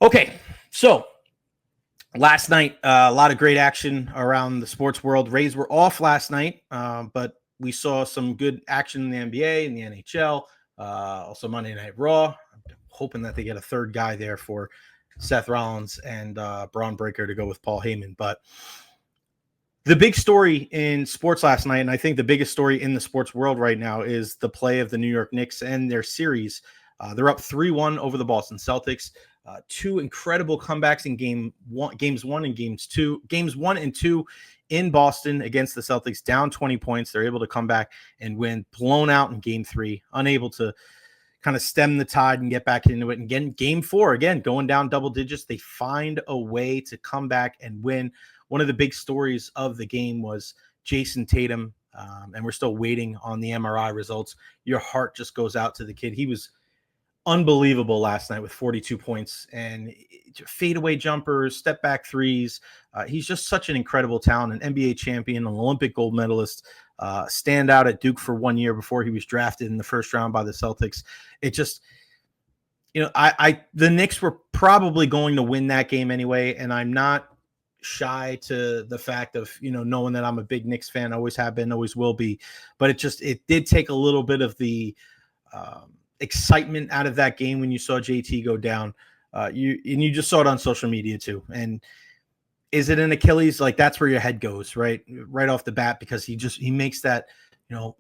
Okay, so last night, a lot of great action around the sports world. Rays were off last night, but we saw some good action in the NBA and the NHL, also Monday Night Raw. I'm hoping that they get a third guy there for Seth Rollins and Braun Breaker to go with Paul Heyman. But the big story in sports last night, and I think the biggest story in the sports world right now, is the play of the New York Knicks and their series. They're up 3-1 over the Boston Celtics. Two incredible comebacks in games one and two in Boston against the Celtics, down 20 points. They're able to come back and win, blown out in game three, unable to kind of stem the tide and get back into it. And again, game four, again, going down double digits, they find a way to come back and win. One of the big stories of the game was Jason Tatum, and we're still waiting on the MRI results. Your heart just goes out to the kid. He was unbelievable last night with 42 points and fadeaway jumpers, step back threes. He's just such an incredible talent, an NBA champion, an Olympic gold medalist, standout at Duke for 1 year before he was drafted in the first round by the Celtics. It just, the Knicks were probably going to win that game anyway, and I'm not shy to the fact of, knowing that I'm a big Knicks fan, always have been, always will be. But it did take a little bit of the excitement out of that game when you saw JT go down. You just saw it on social media too. And is it an Achilles? Like, that's where your head goes, right off the bat, because he makes that,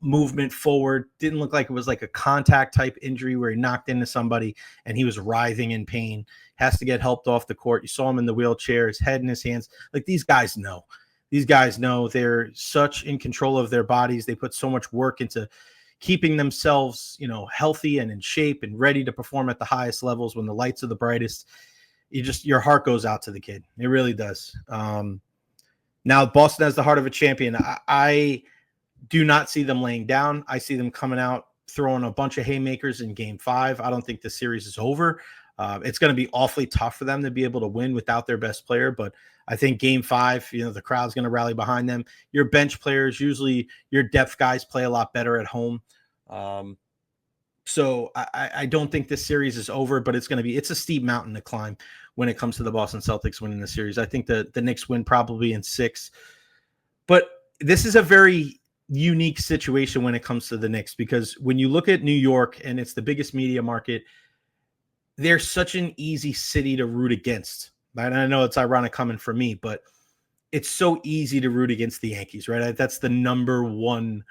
movement forward. Didn't look like it was like a contact type injury where he knocked into somebody and he was writhing in pain, has to get helped off the court. You saw him in the wheelchair, his head in his hands. Like, these guys know they're such in control of their bodies. They put so much work into keeping themselves, healthy and in shape and ready to perform at the highest levels when the lights are the brightest. Your heart goes out to the kid. It really does. Now Boston has the heart of a champion. I do not see them laying down. I see them coming out, throwing a bunch of haymakers in game 5. I don't think the series is over. It's going to be awfully tough for them to be able to win without their best player. But I think game 5, the crowd's going to rally behind them. Your bench players, usually your depth guys, play a lot better at home. So I don't think this series is over, but it's a steep mountain to climb when it comes to the Boston Celtics winning the series. I think the Knicks win probably in 6. But this is a very unique situation when it comes to the Knicks, because when you look at New York, and it's the biggest media market, they're such an easy city to root against. And I know it's ironic coming from me, but it's so easy to root against the Yankees, right? That's the number one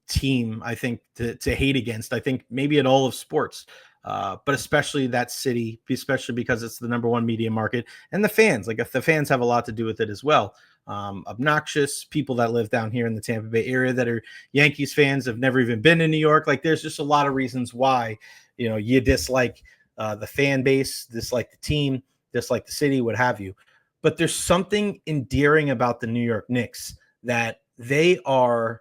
team, I think, to hate against. I think maybe at all of sports, but especially that city, especially because it's the number one media market, and the fans. Like, if the fans have a lot to do with it as well. Obnoxious people that live down here in the Tampa Bay area that are Yankees fans, have never even been to New York. Like, there's just a lot of reasons why, you dislike the fan base, dislike the team, dislike the city, what have you. But there's something endearing about the New York Knicks, that they are,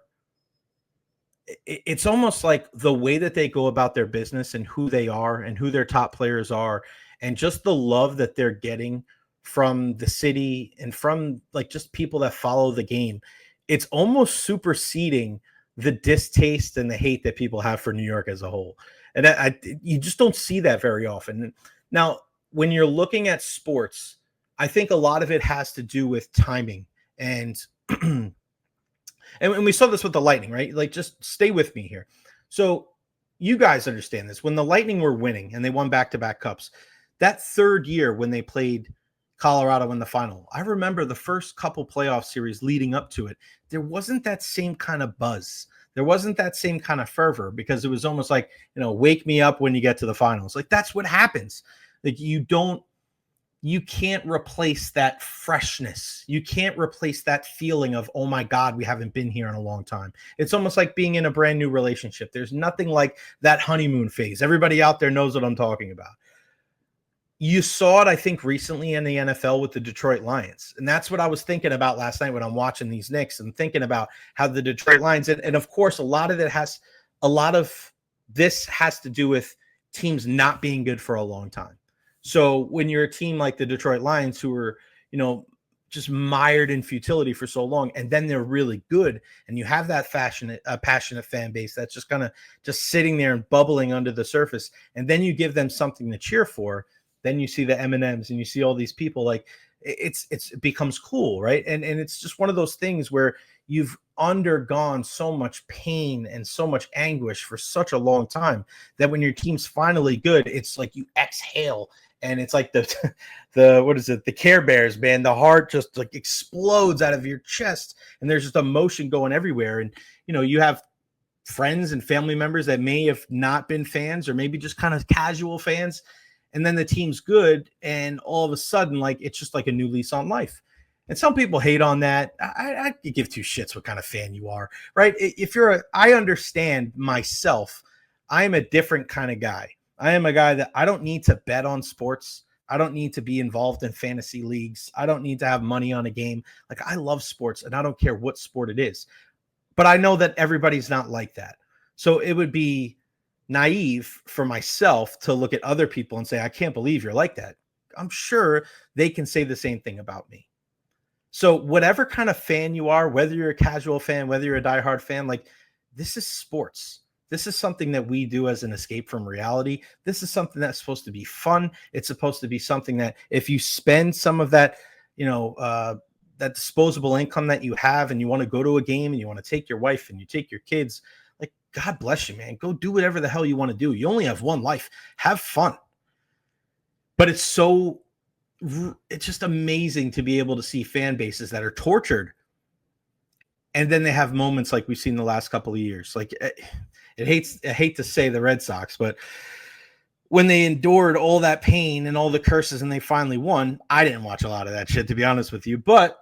it's almost like the way that they go about their business and who they are and who their top players are, and just the love that they're getting from the city and from, like, just people that follow the game. It's almost superseding the distaste and the hate that people have for New York as a whole. And you just don't see that very often. Now, when you're looking at sports, I think a lot of it has to do with timing. And and we saw this with the Lightning, right? Like, just stay with me here. So you guys understand this. When the Lightning were winning and they won back-to-back cups, that third year when they played Colorado in the final, I remember the first couple playoff series leading up to it, there wasn't that same kind of buzz. There wasn't that same kind of fervor, because it was almost like, wake me up when you get to the finals. Like, that's what happens. Like, you can't replace that freshness. You can't replace that feeling of, oh my God, we haven't been here in a long time. It's almost like being in a brand new relationship. There's nothing like that honeymoon phase. Everybody out there knows what I'm talking about. You saw it, I think, recently in the NFL with the Detroit Lions. And that's what I was thinking about last night when I'm watching these Knicks, and thinking about how the Detroit Lions, and of course, a lot of this has to do with teams not being good for a long time. So when you're a team like the Detroit Lions, who are, just mired in futility for so long, and then they're really good, and you have that passionate fan base that's just kind of just sitting there and bubbling under the surface, and then you give them something to cheer for, Then you see the M&Ms and you see all these people, like it becomes cool, right? And it's just one of those things where you've undergone so much pain and so much anguish for such a long time that when your team's finally good, it's like you exhale, and it's like the what is it, the Care Bears, man, the heart just like explodes out of your chest, and there's just emotion going everywhere. And you have friends and family members that may have not been fans, or maybe just kind of casual fans, and then the team's good, and all of a sudden, like, it's just like a new lease on life. And some people hate on that. I give two shits what kind of fan you are, right? If you're I understand myself. I am a different kind of guy. I am a guy that I don't need to bet on sports. I don't need to be involved in fantasy leagues. I don't need to have money on a game. Like, I love sports, and I don't care what sport it is. But I know that everybody's not like that. So it would be naive for myself to look at other people and say, I can't believe you're like that. I'm sure they can say the same thing about me. So whatever kind of fan you are, whether you're a casual fan, whether you're a diehard fan, like, this is sports. This is something that we do as an escape from reality. This is something that's supposed to be fun. It's supposed to be something that if you spend some of that, that disposable income that you have, and you want to go to a game and you want to take your wife and you take your kids, like, God bless you, man. Go do whatever the hell you want to do. You only have one life. Have fun. But it's just amazing to be able to see fan bases that are tortured, and then they have moments like we've seen the last couple of years. Like, I hate to say the Red Sox, but when they endured all that pain and all the curses and they finally won, I didn't watch a lot of that shit, to be honest with you. But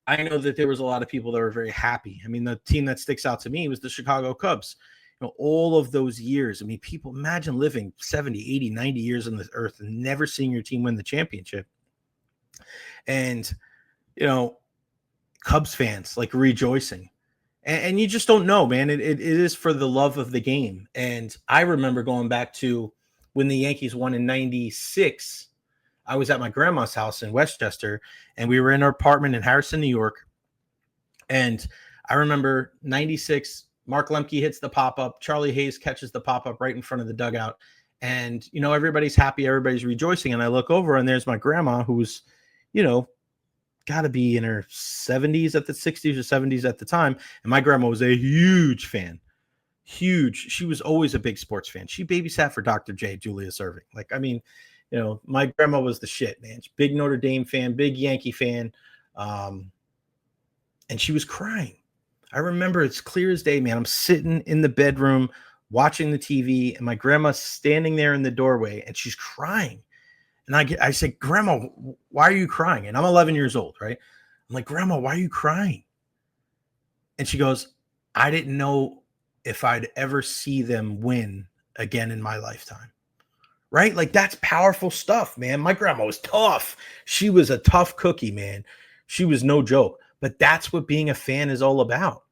I know that there was a lot of people that were very happy. I mean, the team that sticks out to me was the Chicago Cubs. All of those years. I mean, people, imagine living 70, 80, 90 years on this earth and never seeing your team win the championship. And, Cubs fans like rejoicing. And you just don't know, man. It is for the love of the game. And I remember going back to when the Yankees won in 96. I was at my grandma's house in Westchester, and we were in our apartment in Harrison, New York. And I remember 96, Mark Lemke hits the pop-up. Charlie Hayes catches the pop-up right in front of the dugout. And, everybody's happy. Everybody's rejoicing. And I look over, and there's my grandma, who's, got to be in her 70s at the 60s or 70s at the time. And my grandma was a huge fan. Huge. She was always a big sports fan. She babysat for Dr. J, Julius Erving. Like, I mean, my grandma was the shit, man. Big Notre Dame fan, big Yankee fan. And she was crying. I remember it's clear as day, man. I'm sitting in the bedroom watching the TV, and my grandma's standing there in the doorway, and she's crying. And I say, Grandma, why are you crying? And I'm 11 years old, right? I'm like, Grandma, why are you crying? And she goes, I didn't know if I'd ever see them win again in my lifetime. Right? Like, that's powerful stuff, man. My grandma was tough. She was a tough cookie, man. She was no joke. But that's what being a fan is all about.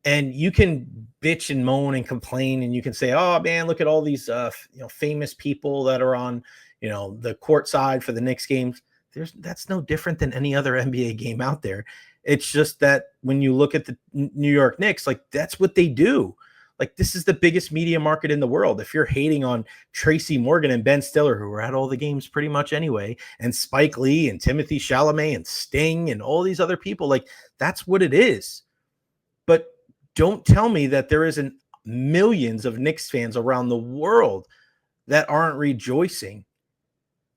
And you can bitch and moan and complain, and you can say, oh, man, look at all these famous people that are on the court side for the Knicks games. That's no different than any other NBA game out there. It's just that when you look at the New York Knicks, like, that's what they do. Like, this is the biggest media market in the world. If you're hating on Tracy Morgan and Ben Stiller, who were at all the games pretty much anyway, and Spike Lee and Timothy Chalamet and Sting and all these other people, like, that's what it is. But don't tell me that there isn't millions of Knicks fans around the world that aren't rejoicing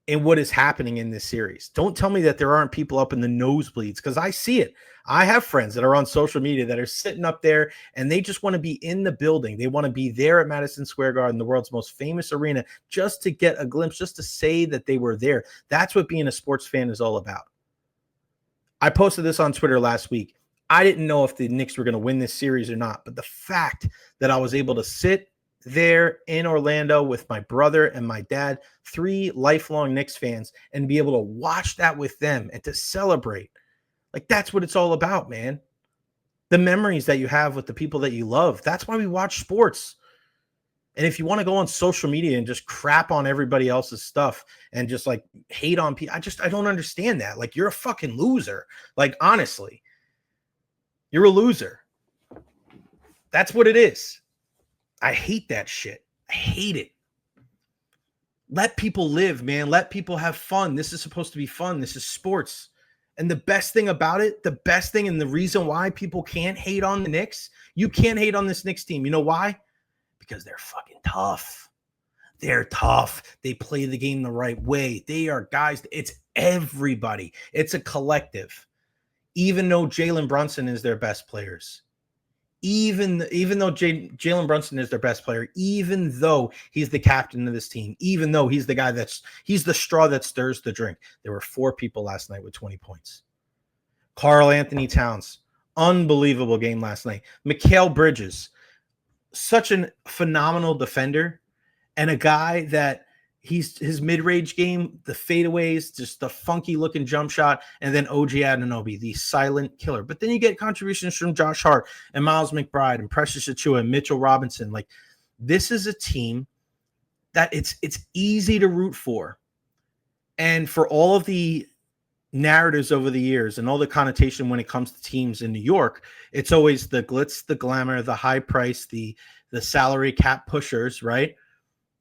in what is happening in this series. Don't tell me that there aren't people up in the nosebleeds, because I see it. I have friends that are on social media that are sitting up there, and they just want to be in the building. They want to be there at Madison Square Garden, the world's most famous arena, just to get a glimpse, just to say that they were there. That's what being a sports fan is all about. I posted this on Twitter last week. I didn't know if the Knicks were going to win this series or not, but the fact that I was able to sit there in Orlando with my brother and my dad, 3 lifelong Knicks fans, and be able to watch that with them and to celebrate. Like, that's what it's all about, man. The memories that you have with the people that you love. That's why we watch sports. And if you want to go on social media and just crap on everybody else's stuff and just like hate on people, I don't understand that. Like, you're a fucking loser. Like, honestly, you're a loser. That's what it is. I hate that shit. I hate it. Let people live, man. Let people have fun. This is supposed to be fun. This is sports. And the best thing about it, the best thing and the reason why people can't hate on the Knicks, you can't hate on this Knicks team. You know why? Because they're fucking tough. They're tough. They play the game the right way. They are guys. It's everybody. It's a collective. Even though Jalen Brunson is their best players. Even though Jalen Brunson is their best player, even though he's the captain of this team, even though he's the guy he's the straw that stirs the drink. There were 4 people last night with 20 points. Karl Anthony Towns, unbelievable game last night. Mikal Bridges, such a phenomenal defender and a guy that his mid-range game, the fadeaways, just the funky looking jump shot, and then OG Anunoby, the silent killer. But then you get contributions from Josh Hart and Miles McBride and Precious Achiuwa and Mitchell Robinson. Like, this is a team that it's easy to root for. And for all of the narratives over the years and all the connotation when it comes to teams in New York, it's always the glitz, the glamour, the high price, the salary cap pushers, right?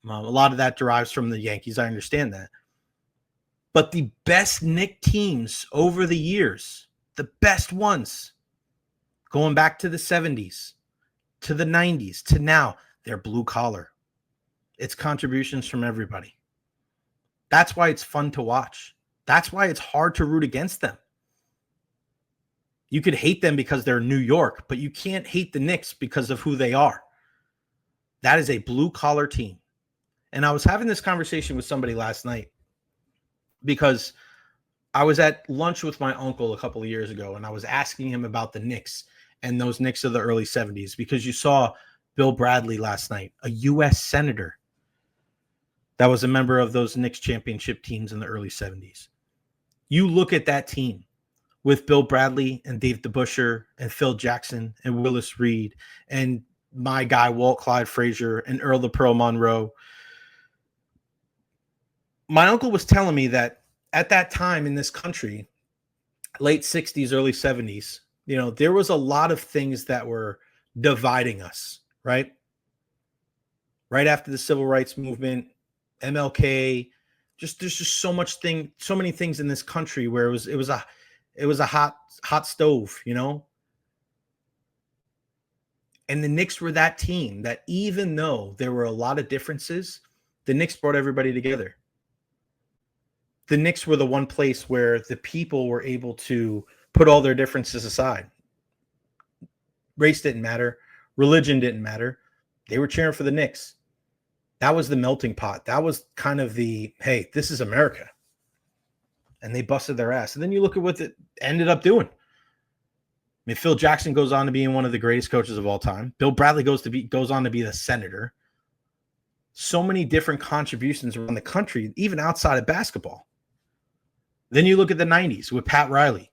A lot of that derives from the Yankees. I understand that. But the best Knick teams over the years, the best ones, going back to the 70s, to the 90s, to now, they're blue collar. It's contributions from everybody. That's why it's fun to watch. That's why it's hard to root against them. You could hate them because they're New York, but you can't hate the Knicks because of who they are. That is a blue collar team. And I was having this conversation with somebody last night because I was at lunch with my uncle a couple of years ago, and I was asking him about the Knicks and those Knicks of the early 70s, because you saw Bill Bradley last night, a U.S. senator that was a member of those Knicks championship teams in the early 70s. You look at that team with Bill Bradley and Dave DeBusschere and Phil Jackson and Willis Reed and my guy Walt Clyde Frazier and Earl the Pearl Monroe. My uncle was telling me that at that time in this country, late 60s, early 70s, there was a lot of things that were dividing us, right? Right after the civil rights movement, MLK, there's just so many things in this country where it was a hot stove, And the Knicks were that team that, even though there were a lot of differences, the Knicks brought everybody together. The Knicks were the one place where the people were able to put all their differences aside. Race didn't matter. Religion didn't matter. They were cheering for the Knicks. That was the melting pot. That was kind of the, hey, this is America. And they busted their ass. And then you look at what it ended up doing. I mean, Phil Jackson goes on to being one of the greatest coaches of all time. Bill Bradley goes on to be the senator. So many different contributions around the country, even outside of basketball. Then you look at the 90s with Pat Riley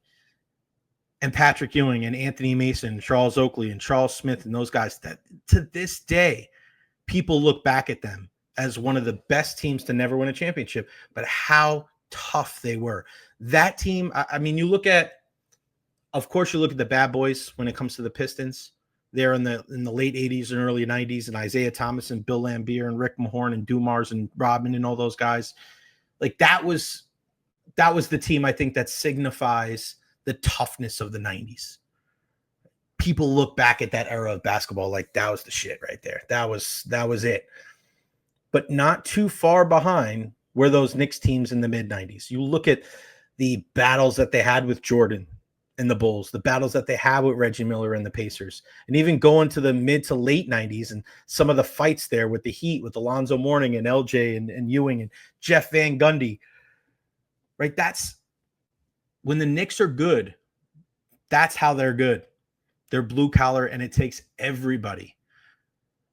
and Patrick Ewing and Anthony Mason, Charles Oakley and Charles Smith and those guys that to this day, people look back at them as one of the best teams to never win a championship, but how tough they were. That team, I mean, you look at the bad boys when it comes to the Pistons. They're in the late 80s and early 90s, and Isaiah Thomas and Bill Laimbeer and Rick Mahorn and Dumars and Rodman and all those guys. Like, that was the team, I think, that signifies the toughness of the 90s. People look back at that era of basketball like that was the shit right there. That was it. But not too far behind were those Knicks teams in the mid-90s. You look at the battles that they had with Jordan and the Bulls, the battles that they had with Reggie Miller and the Pacers, and even going to the mid to late 90s and some of the fights there with the Heat, with Alonzo Mourning and LJ and Ewing and Jeff Van Gundy. Right? That's when the Knicks are good. That's how they're good. They're blue collar, and it takes everybody.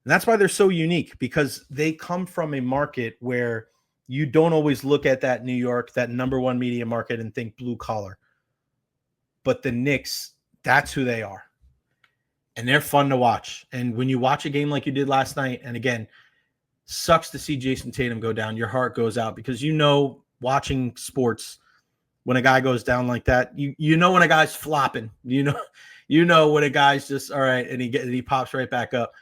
And that's why they're so unique, because they come from a market where you don't always look at that New York, that number one media market, and think blue collar. But the Knicks, that's who they are. And they're fun to watch. And when you watch a game like you did last night, and again, sucks to see Jason Tatum go down, your heart goes out, because watching sports, when a guy goes down like that, you know when a guy's flopping, you know when a guy's just all right, and he pops right back up.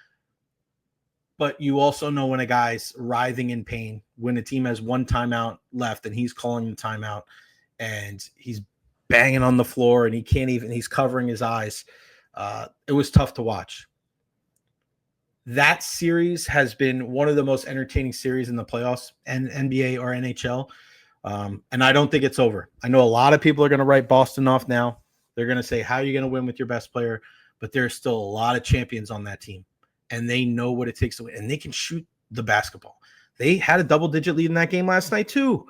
but you also know when a guy's writhing in pain, when a team has one timeout left and he's calling the timeout and he's banging on the floor and he's covering his eyes. It was tough to watch. That series has been one of the most entertaining series in the playoffs and NBA or NHL. And I don't think it's over. I know a lot of people are going to write Boston off now. They're going to say, how are you going to win with your best player? But there's still a lot of champions on that team, and they know what it takes to win, and they can shoot the basketball. They had a double-digit lead in that game last night too.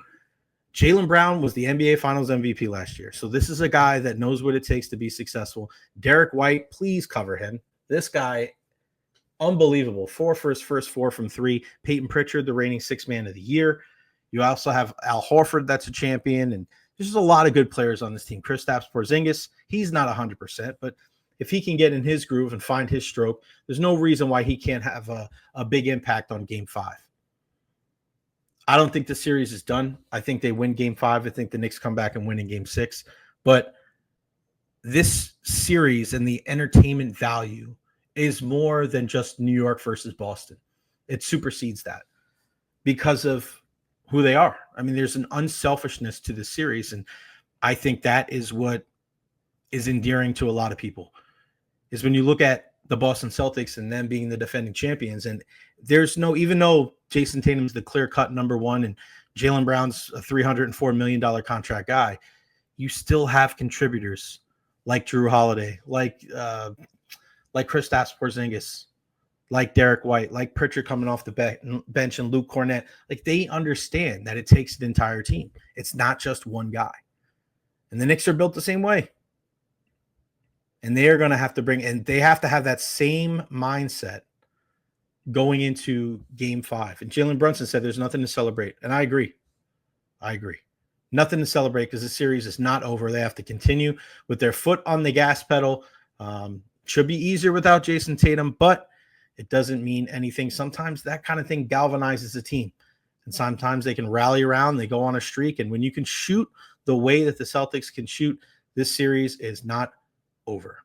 Jaylen Brown was the NBA Finals MVP last year. So this is a guy that knows what it takes to be successful. Derek White, please cover him. This guy, unbelievable. 4 for his first 4 from 3. Peyton Pritchard, the reigning 6th man of the year. You also have Al Horford, that's a champion. And there's just a lot of good players on this team. Kristaps Porzingis, he's not 100%, but if he can get in his groove and find his stroke, there's no reason why he can't have a big impact on Game 5. I don't think the series is done. I think they win Game 5. I think the Knicks come back and win in Game 6. But this series and the entertainment value is more than just New York versus Boston. It supersedes that because of who they are. I mean, there's an unselfishness to the series, and I think that is what is endearing to a lot of people, is when you look at the Boston Celtics and them being the defending champions, and there's no, even though Jason Tatum's the clear-cut number one and Jaylen Brown's a $304 million contract guy, you still have contributors like Drew Holiday, like Kristaps Porzingis, like Derek White, like Pritchard coming off the bench, and Luke Cornett. Like, they understand that it takes an entire team. It's not just one guy. And the Knicks are built the same way. And they are going to have to they have to have that same mindset going into Game 5. And Jalen Brunson said there's nothing to celebrate. And I agree. Nothing to celebrate because the series is not over. They have to continue with their foot on the gas pedal. Should be easier without Jason Tatum, but it doesn't mean anything. Sometimes that kind of thing galvanizes a team. And sometimes they can rally around. They go on a streak. And when you can shoot the way that the Celtics can shoot, this series is not over.